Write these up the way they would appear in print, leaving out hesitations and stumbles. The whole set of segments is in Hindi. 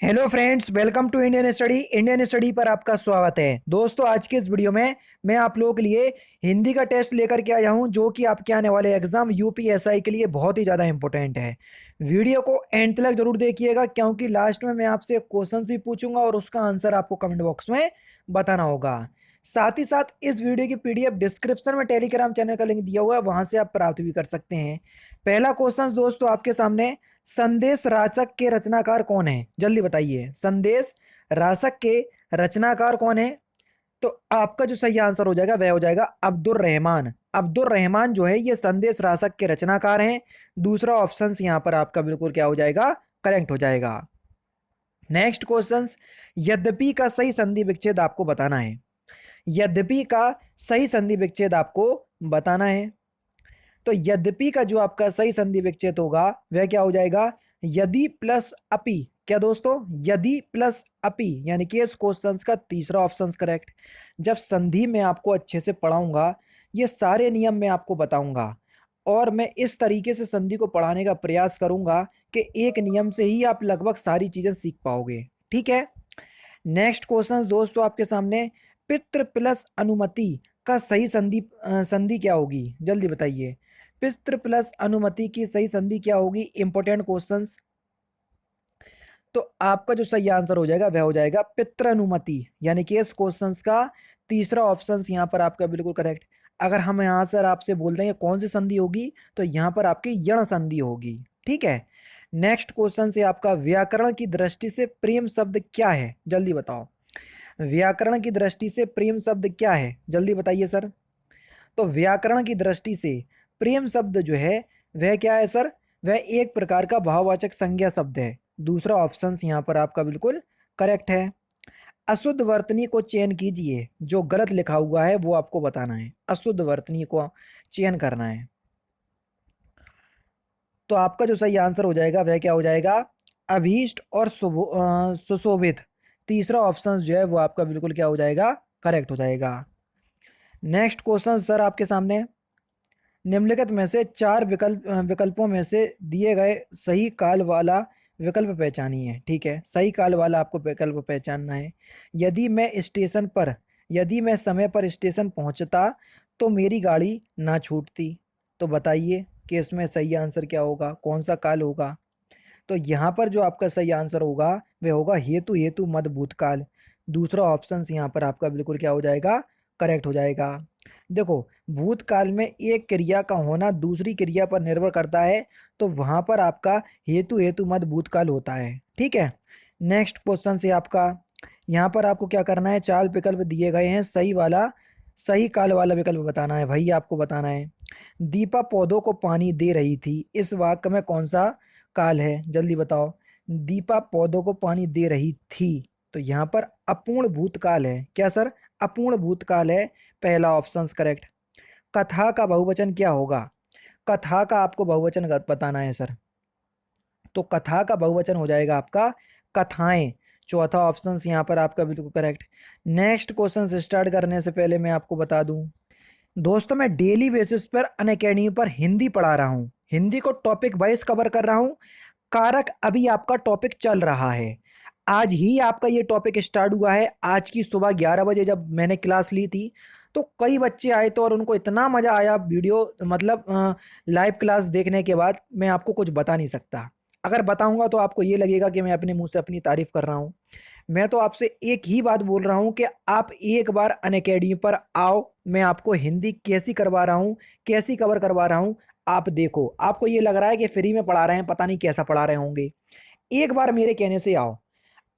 Hello friends, welcome to Indian study पर आपका स्वागत है। दोस्तों, आज के इस वीडियो में मैं आप लोगों के लिए हिंदी का टेस्ट लेकर के आया हूं, जो कि आपके आने वाले एग्जाम यूपीएसआई के लिए बहुत ही ज़्यादा इंपॉर्टेंट है। वीडियो को एंड तक जरूर देखिएगा, क्योंकि लास्ट में मैं आपसे क्वेश्चन भी पूछूंगा और उसका आंसर आपको कमेंट बॉक्स में बताना होगा। साथ ही साथ इस वीडियो की पीडीएफ डिस्क्रिप्शन में टेलीग्राम चैनल का लिंक दिया हुआ है, वहां से आप प्राप्त भी कर सकते हैं। पहला क्वेश्चन दोस्तों आपके सामने, संदेश राचक के रचनाकार कौन है? जल्दी बताइए, संदेश राचक के रचनाकार कौन है? तो आपका जो सही आंसर हो जाएगा वह हो जाएगा अब्दुल रहमान। अब्दुल रहमान जो है ये संदेश राचक के रचनाकार हैं। दूसरा ऑप्शन यहां पर आपका बिल्कुल क्या हो जाएगा, करेक्ट हो जाएगा। नेक्स्ट क्वेश्चन, यद्यपि का सही संधि विच्छेद आपको बताना है। यद्यपि का सही संधि विच्छेद आपको बताना है। तो यद्यपि का जो आपका सही संधि विच्छेद होगा वह क्या हो जाएगा, यदि प्लस अपि। क्या दोस्तों, यदि प्लस अपि, यानी कि इस क्वेश्चन का तीसरा ऑप्शन करेक्ट। जब संधि में आपको अच्छे से पढ़ाऊंगा, ये सारे नियम मैं आपको बताऊंगा और मैं इस तरीके से संधि को पढ़ाने का प्रयास करूंगा कि एक नियम से ही आप लगभग सारी चीजें सीख पाओगे। ठीक है। नेक्स्ट क्वेश्चन दोस्तों आपके सामने, पितृ प्लस अनुमति का सही संधि संधि क्या होगी? जल्दी बताइए, पितृ प्लस अनुमति की सही संधि क्या होगी? Important questions. तो आपका जो सही आंसर हो जाएगा वह हो जाएगा पितृ अनुमति, यानी कि इस क्वेश्चंस का तीसरा ऑप्शन यहाँ पर आपका बिल्कुल करेक्ट। अगर हम यहाँ सर आपसे बोल देंगे कौन सी संधि होगी, तो यहाँ पर आपकी यण संधि होगी। ठीक है। नेक्स्ट क्वेश्चन से आपका, व्याकरण की दृष्टि से प्रेम शब्द क्या है? जल्दी बताओ, व्याकरण की दृष्टि से प्रेम शब्द क्या है? जल्दी बताइए सर। तो व्याकरण की दृष्टि से प्रेम शब्द जो है वह क्या है सर? वह एक प्रकार का भाववाचक संज्ञा शब्द है। दूसरा ऑप्शन यहाँ पर आपका बिल्कुल करेक्ट है। अशुद्ध वर्तनी को चयन कीजिए, जो गलत लिखा हुआ है वो आपको बताना है। अशुद्ध वर्तनी को चयन करना है। तो आपका जो सही आंसर हो जाएगा वह क्या हो जाएगा, अभीष्ट और सुशोभित। तीसरा ऑप्शन जो है वो आपका बिल्कुल क्या हो जाएगा, करेक्ट हो जाएगा। नेक्स्ट क्वेश्चन सर आपके सामने, निम्नलिखित में से चार विकल्पों में से दिए गए सही काल वाला विकल्प पहचानिए। ठीक है, सही काल वाला आपको विकल्प पहचानना है। यदि मैं स्टेशन पर, यदि मैं समय पर स्टेशन पहुंचता तो मेरी गाड़ी ना छूटती। तो बताइए कि इसमें सही आंसर क्या होगा, कौन सा काल होगा? तो यहाँ पर जो आपका सही आंसर होगा वह होगा हेतु हेतु मद भूतकाल। दूसरा ऑप्शन यहाँ पर आपका बिल्कुल क्या हो जाएगा, करेक्ट हो जाएगा। देखो, भूतकाल में एक क्रिया का होना दूसरी क्रिया पर निर्भर करता है, तो वहां पर आपका हेतु हेतु मद भूतकाल होता है। ठीक है। नेक्स्ट क्वेश्चन से आपका, यहाँ पर आपको क्या करना है, चार विकल्प दिए गए हैं, सही वाला, सही काल वाला विकल्प बताना है भाई, आपको बताना है। दीपा पौधों को पानी दे रही थी, इस वाक्य में कौन सा काल है? जल्दी बताओ। दीपा पौधों को पानी दे रही थी, तो यहाँ पर अपूर्ण भूतकाल है। क्या सर? अपूर्ण भूतकाल है। पहला ऑप्शन करेक्ट। कथा का बहुवचन क्या होगा? कथा का आपको बहुवचन बताना है सर। तो कथा का बहुवचन हो जाएगा आपका कथाएं। चौथा ऑप्शन यहाँ पर आपका बिल्कुल करेक्ट। नेक्स्ट क्वेश्चन स्टार्ट करने से पहले मैं आपको बता दूं, दोस्तों मैं डेली बेसिस पर अनअकैडमी पर हिंदी पढ़ा रहा हूँ। हिंदी को टॉपिक वाइज कवर कर रहा हूँ। कारक अभी आपका टॉपिक चल रहा है। आज ही आपका ये टॉपिक स्टार्ट हुआ है। आज की सुबह 11 बजे जब मैंने क्लास ली थी, तो कई बच्चे आए थे और उनको इतना मज़ा आया वीडियो, मतलब लाइव क्लास देखने के बाद मैं आपको कुछ बता नहीं सकता। अगर बताऊंगा तो आपको ये लगेगा कि मैं अपने मुंह से अपनी तारीफ कर रहा हूँ। मैं तो आपसे एक ही बात बोल रहा हूँ कि आप एक बार अनअकैडमी पर आओ। मैं आपको हिंदी कैसी करवा रहा हूँ, कैसी कवर करवा रहा हूँ, आप देखो। आपको ये लग रहा है कि फ्री में पढ़ा रहे हैं, पता नहीं कैसा पढ़ा रहे होंगे। एक बार मेरे कहने से आओ।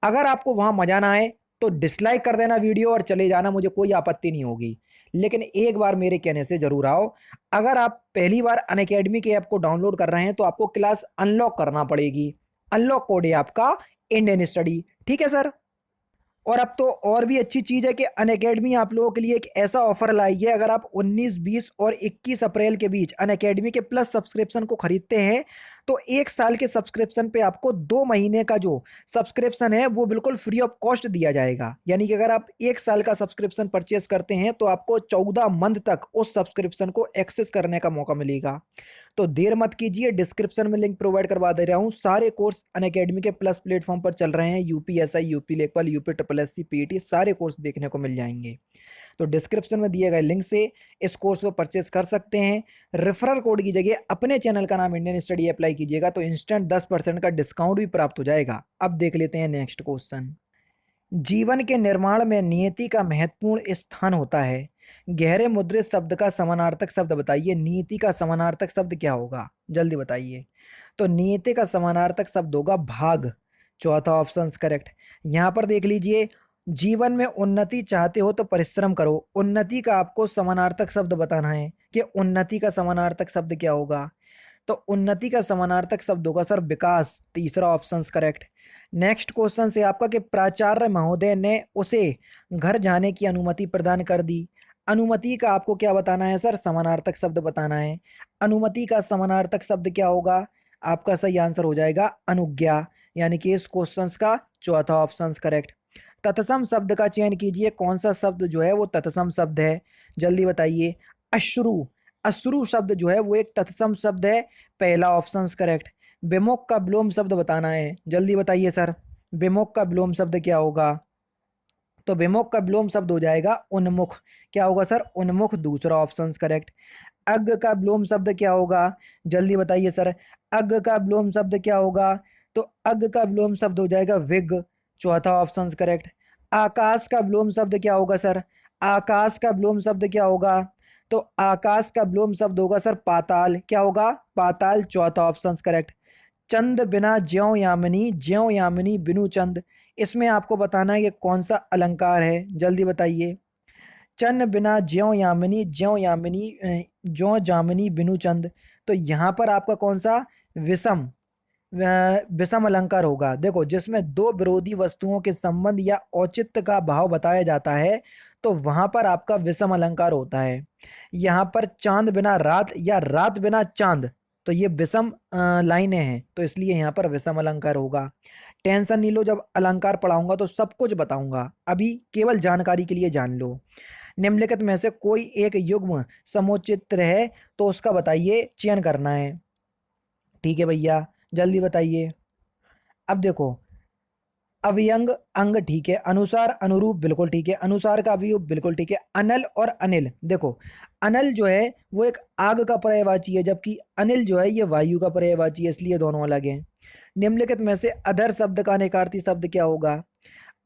अगर आपको वहां मजा ना आए तो डिसलाइक कर देना वीडियो और चले जाना, मुझे कोई आपत्ति नहीं होगी। लेकिन एक बार मेरे कहने से जरूर आओ। अगर आप पहली बार अनअकैडमी के ऐप को डाउनलोड कर रहे हैं तो आपको क्लास अनलॉक करना पड़ेगी। अनलॉक कोड है आपका इंडियन स्टडी। ठीक है सर। और अब तो और भी अच्छी चीज़ है कि अनअकैडमी आप लोगों के लिए एक ऐसा ऑफर लाई है, अगर आप 19, 20 और 21 अप्रैल के बीच अनअकैडमी के प्लस सब्सक्रिप्शन को खरीदते हैं तो 1 साल के सब्सक्रिप्शन पे आपको 2 महीने का जो सब्सक्रिप्शन है वो बिल्कुल फ्री ऑफ कॉस्ट दिया जाएगा। यानी कि अगर आप 1 साल का सब्सक्रिप्शन परचेस करते हैं तो आपको 14 मंथ तक उस सब्सक्रिप्शन को एक्सेस करने का मौका मिलेगा। तो देर मत कीजिए, डिस्क्रिप्शन में लिंक प्रोवाइड करवा दे रहा हूँ। सारे कोर्स अनअकैडमी के प्लस प्लेटफॉर्म पर चल रहे हैं। UPSI, UP Lekhpal, UP triple S C, PET सारे कोर्स देखने को मिल जाएंगे। तो डिस्क्रिप्शन में दिए गए लिंक से इस कोर्स को परचेस कर सकते हैं। रेफरल कोड की जगह अपने चैनल का नाम इंडियन स्टडी अप्लाई कीजिएगा तो इंस्टेंट 10% का डिस्काउंट भी प्राप्त हो जाएगा। अब देख लेते हैं नेक्स्ट क्वेश्चन। जीवन के निर्माण में नियति का महत्वपूर्ण स्थान होता है। गहरे मुद्रित शब्द का समानार्थक शब्द बताइए। नीति का समानार्थक शब्द क्या होगा, जल्दी बताइए। तो नियति का समानार्थक शब्द होगा भाग। चौथा ऑप्शन करेक्ट। यहां पर देख लीजिए, जीवन में उन्नति चाहते हो तो परिश्रम करो। उन्नति का आपको समानार्थक शब्द बताना है कि उन्नति का समानार्थक शब्द क्या होगा। तो उन्नति का समानार्थक शब्द होगा सर विकास। तीसरा ऑप्शन करेक्ट। नेक्स्ट क्वेश्चन से आपका कि प्राचार्य महोदय ने उसे घर जाने की अनुमति प्रदान कर दी। अनुमति का आपको क्या बताना है सर, समानार्थक शब्द बताना है। अनुमति का समानार्थक शब्द क्या होगा, आपका सही आंसर हो जाएगा अनुज्ञा। यानी कि इस क्वेश्चन का चौथा ऑप्शन करेक्ट। तत्सम शब्द का चयन कीजिए, कौन सा शब्द जो है वो तत्सम शब्द है, जल्दी बताइए। अश्रु। अश्रु शब्द जो है वो एक तत्सम शब्द है। पहला ऑप्शन करेक्ट। विमुख का विलोम शब्द बताना है, जल्दी बताइए सर। विमुख का विलोम शब्द क्या होगा। तो विमुख का विलोम शब्द हो जाएगा उन्मुख। क्या होगा सर, उन्मुख। दूसरा ऑप्शन करेक्ट। अग्ग का विलोम शब्द क्या होगा, जल्दी बताइए सर। अग्ग का विलोम शब्द क्या होगा। तो अग्ग का विलोम शब्द हो जाएगा विग। चौथा ऑप्शन करेक्ट। आकाश का विलोम शब्द क्या होगा सर। आकाश का विलोम शब्द क्या होगा। तो आकाश का विलोम शब्द होगा सर पाताल। क्या होगा, पाताल। चौथा ऑप्शन करेक्ट। चंद बिना ज्यों यामिनी, ज्यों यामिनी बिनु चंद। इसमें आपको बताना है कि कौन सा अलंकार है, जल्दी बताइए। चन्न बिना ज्यों यामिनी, ज्यों यामिनी ज्यों जामिनी बिनु चंद। तो यहाँ पर आपका कौन सा विषम विषम अलंकार होगा। देखो, जिसमें दो विरोधी वस्तुओं के संबंध या औचित्य का भाव बताया जाता है तो वहां पर आपका विषम अलंकार होता है। यहाँ पर चांद बिना रात या रात बिना चांद, तो ये विषम लाइनें हैं, तो इसलिए यहाँ पर विषम अलंकार होगा। टेंशन नहीं लो, जब अलंकार पढ़ाऊंगा तो सब कुछ बताऊंगा, अभी केवल जानकारी के लिए जान लो। निम्नलिखित में से कोई एक युग्म समोचित्र है तो उसका बताइए, चयन करना है। ठीक है भैया, जल्दी बताइए। अब देखो, अव्यंग अंग ठीक है, अनुसार अनुरूप बिल्कुल ठीक है, अनुसार का अवयव बिल्कुल ठीक है। अनल और अनिल, देखो अनल जो है वो एक आग का पर्यायवाची है, जबकि अनिल जो है ये वायु का पर्यायवाची है, इसलिए दोनों अलग हैं। निम्नलिखित में से अधर शब्द का अनेकार्थी शब्द क्या होगा।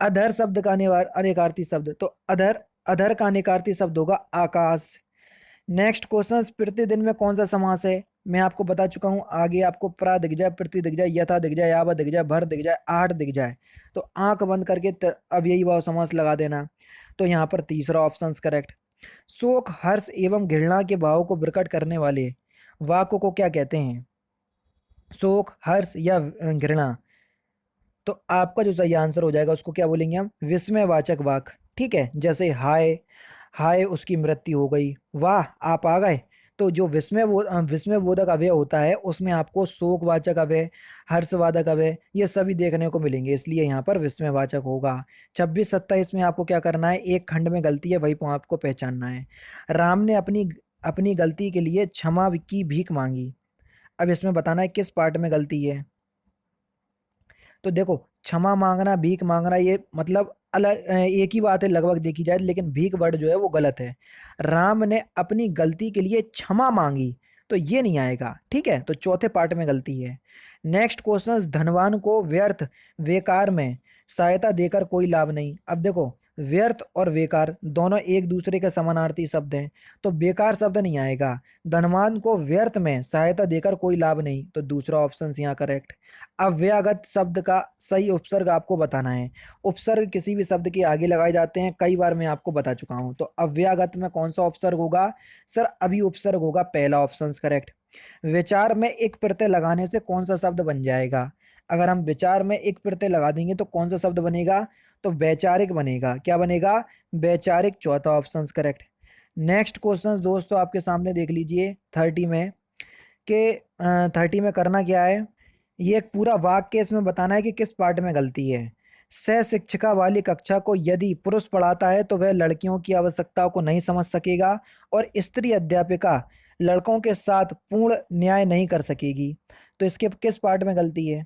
अधर शब्द का अनेकार्थी शब्द, तो अधर, अधर का अनेकार्थी शब्द होगा आकाश। नेक्स्ट क्वेश्चन, प्रतिदिन में कौन सा समास है। मैं आपको बता चुका हूं, आगे आपको प्रा दिख जाए, प्रति दिख जाए, यथा दिख जाए, यावत दिख जाए, भर दिख जाए, आठ दिख जाए तो आंख बंद करके अव्ययी भाव समास लगा देना। तो यहाँ पर तीसरा ऑप्शन करेक्ट। शोक, हर्ष एवं घृणा के भाव को प्रकट करने वाले वाक्य को क्या कहते हैं। शोक, हर्ष या घृणा, तो आपका जो सही आंसर हो जाएगा उसको क्या बोलेंगे हम, विस्मयवाचक वाक्य। ठीक है, जैसे हाय, हाय उसकी मृत्यु हो गई, वाह आप आ गए। तो जो विस्मयबोधक अव्यय होता है उसमें आपको शोकवाचक अव्यय, हर्षवादक अव्यय ये सभी देखने को मिलेंगे, इसलिए यहाँ पर विस्मयवाचक होगा। 26-27 में आपको क्या करना है, एक खंड में गलती है वही आपको पहचानना है। राम ने अपनी अपनी गलती के लिए क्षमा की भीख मांगी। अब इसमें बताना है किस पार्ट में गलती है। तो देखो, क्षमा मांगना, भीख मांगना ये मतलब अलग एक ही बात है लगभग देखी जाए, लेकिन भीख वर्ड जो है वो गलत है। राम ने अपनी गलती के लिए क्षमा मांगी, तो ये नहीं आएगा। ठीक है, तो चौथे पार्ट में गलती है। नेक्स्ट क्वेश्चन, धनवान को व्यर्थ बेकार में सहायता देकर कोई लाभ नहीं। अब देखो, व्यर्थ और बेकार दोनों एक दूसरे के समानार्थी शब्द हैं, तो बेकार शब्द नहीं आएगा। धनवान को व्यर्थ में सहायता देकर कोई लाभ नहीं, तो दूसरा ऑप्शन यहाँ करेक्ट। अव्यागत शब्द का सही उपसर्ग आपको बताना है। उपसर्ग किसी भी शब्द के आगे लगाए जाते हैं, कई बार मैं आपको बता चुका हूं। तो अव्यागत में कौन सा उपसर्ग होगा सर, अभी उपसर्ग होगा, पहला ऑप्शन करेक्ट। विचार में एक प्रत्यय लगाने से कौन सा शब्द बन जाएगा। अगर हम विचार में एक प्रत्यय लगा देंगे तो कौन सा शब्द बनेगा, तो वैचारिक बनेगा। क्या बनेगा, वैचारिक। चौथा ऑप्शन करेक्ट। नेक्स्ट क्वेश्चन दोस्तों आपके सामने देख लीजिए 30 में, कि 30 में करना क्या है, ये एक पूरा वाक्य इसमें बताना है कि किस पार्ट में गलती है। सह शिक्षिका वाली कक्षा को यदि पुरुष पढ़ाता है तो वह लड़कियों की आवश्यकताओं को नहीं समझ सकेगा, और स्त्री अध्यापिका लड़कों के साथ पूर्ण न्याय नहीं कर सकेगी। तो इसके किस पार्ट में गलती है?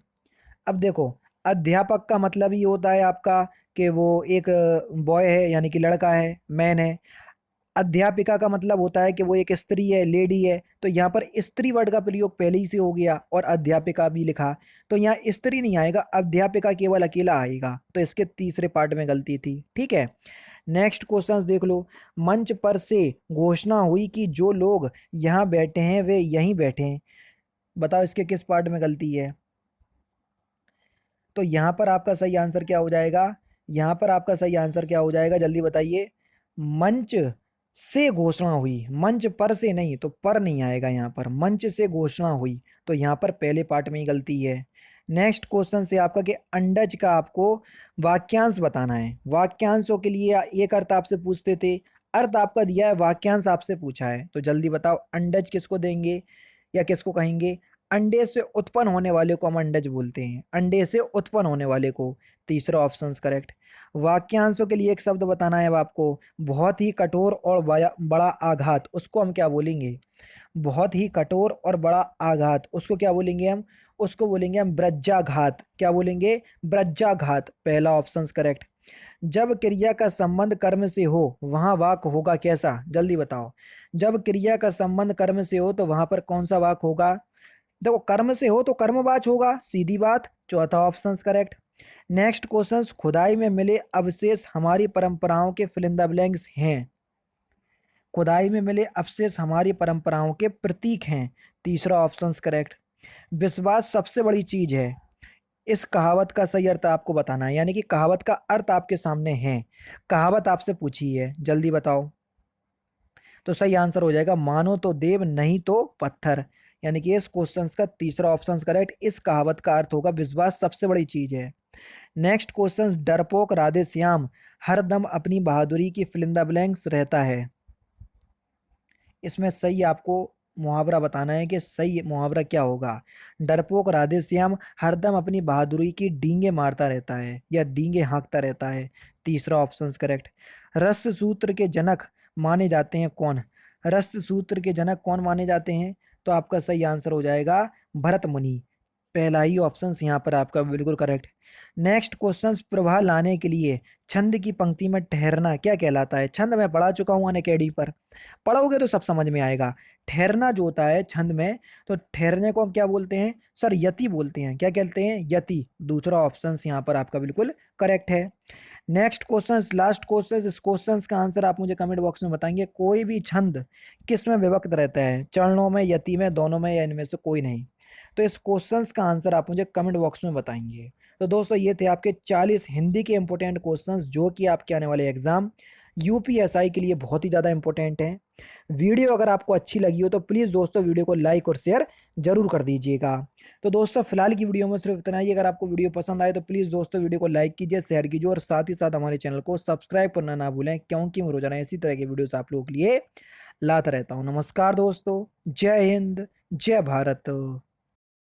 अब देखो, अध्यापक का मतलब ये होता है आपका कि वो एक बॉय है, यानी कि लड़का है, मैन है। अध्यापिका का मतलब होता है कि वो एक स्त्री है, लेडी है। तो यहाँ पर स्त्री वर्ड का प्रयोग पहले ही से हो गया और अध्यापिका भी लिखा, तो यहाँ स्त्री नहीं आएगा, अध्यापिका केवल अकेला आएगा। तो इसके तीसरे पार्ट में गलती थी। ठीक है, नेक्स्ट क्वेश्चंस देख लो। मंच पर से घोषणा हुई कि जो लोग यहाँ बैठे हैं वे यहीं बैठे हैं। बताओ इसके किस पार्ट में गलती है? तो यहाँ पर आपका सही आंसर क्या हो जाएगा? यहाँ पर आपका सही आंसर क्या हो जाएगा, जल्दी बताइए। मंच से घोषणा हुई, मंच पर से नहीं, तो पर नहीं आएगा यहाँ पर, मंच से घोषणा हुई। तो यहाँ पर पहले पार्ट में ही गलती है। नेक्स्ट क्वेश्चन से आपका कि अंडज का आपको वाक्यांश बताना है। वाक्यांशों के लिए एक अर्थ आपसे पूछते थे, अर्थ आपका दिया है, वाक्यांश आपसे पूछा है। तो जल्दी बताओ अंडज किसको देंगे या किसको कहेंगे? अंडे से उत्पन्न होने वाले को हम अंडज बोलते हैं, अंडे से उत्पन्न होने वाले को। तीसरा ऑप्शन करेक्ट। वाक्यांशों के लिए एक शब्द बताना है अब आपको, बहुत ही कठोर और बड़ा आघात, उसको हम क्या बोलेंगे? बहुत ही कठोर और बड़ा आघात, उसको क्या बोलेंगे हम? उसको बोलेंगे हम ब्रज्जाघात। क्या बोलेंगे? ब्रज्जाघात। पहला ऑप्शन करेक्ट। जब क्रिया का संबंध कर्म से हो वहां वाक्य होगा कैसा? जल्दी बताओ। जब क्रिया का संबंध कर्म से हो तो वहां पर कौन सा वाक्य होगा? देखो, कर्म से हो तो कर्मवाच होगा, सीधी बात। चौथा ऑप्शन करेक्ट। नेक्स्ट क्वेश्चन, खुदाई में मिले अवशेष हमारी परंपराओं के फिल इन द ब्लैंक्स हैं। खुदाई में मिले अवशेष हमारी परंपराओं के प्रतीक हैं। तीसरा ऑप्शन करेक्ट। विश्वास सबसे बड़ी चीज है, इस कहावत का सही अर्थ आपको बताना है, यानी कि कहावत का अर्थ आपके सामने है, कहावत आपसे पूछी है, जल्दी बताओ। तो सही आंसर हो जाएगा मानो तो देव नहीं तो पत्थर, यानी कि इस क्वेश्चन का तीसरा ऑप्शन करेक्ट। इस कहावत का अर्थ होगा विश्वास सबसे बड़ी चीज है। नेक्स्ट क्वेश्चन, डरपोक राधे श्याम हरदम अपनी बहादुरी की फिल इन द ब्लैंक्स रहता है। इसमें सही आपको मुहावरा बताना है कि सही मुहावरा क्या होगा। डरपोक राधे श्याम हरदम अपनी बहादुरी की डींगे मारता रहता है या डींगे हाँकता रहता है। तीसरा ऑप्शन करेक्ट। रस सूत्र के जनक माने जाते हैं कौन? रस सूत्र के जनक कौन माने जाते हैं? तो आपका सही आंसर हो जाएगा भरत मुनि। पहला ही ऑप्शन यहाँ पर आपका बिल्कुल करेक्ट। नेक्स्ट क्वेश्चन, प्रवाह लाने के लिए छंद की पंक्ति में ठहरना क्या कहलाता है? छंद मैं पढ़ा चुका हूँ अनअकैडमी पर, पढ़ोगे तो सब समझ में आएगा। ठहरना जो होता है छंद में, तो ठहरने को हम क्या बोलते हैं सर? यति बोलते हैं। क्या कहते हैं? यति। दूसरा ऑप्शन यहाँ पर आपका बिल्कुल करेक्ट है। नेक्स्ट क्वेश्चन, लास्ट क्वेश्चन, इस क्वेश्चन का आंसर आप मुझे कमेंट बॉक्स में बताएंगे। कोई भी छंद किस में विभक्त रहता है? चरणों में, यति में, दोनों में, या इनमें से कोई नहीं? तो इस क्वेश्चन का आंसर आप मुझे कमेंट बॉक्स में बताएंगे। तो दोस्तों ये थे आपके 40 हिंदी के इंपॉर्टेंट क्वेश्चंस जो कि आपके आने वाले एग्जाम यूपीएसआई के लिए बहुत ही ज़्यादा इंपॉर्टेंट हैं। वीडियो अगर आपको अच्छी लगी हो तो प्लीज़ दोस्तों वीडियो को लाइक और शेयर जरूर कर दीजिएगा। तो दोस्तों फिलहाल की वीडियो में सिर्फ इतना ही। अगर आपको वीडियो पसंद आए तो प्लीज़ दोस्तों वीडियो को लाइक कीजिए, शेयर कीजिए और साथ ही साथ हमारे चैनल को सब्सक्राइब करना ना भूलें, क्योंकि मैं रोजाना इसी तरह के वीडियोस आप लोगों के लिए लाता रहता हूँ। नमस्कार दोस्तों, जय हिंद, जय भारत।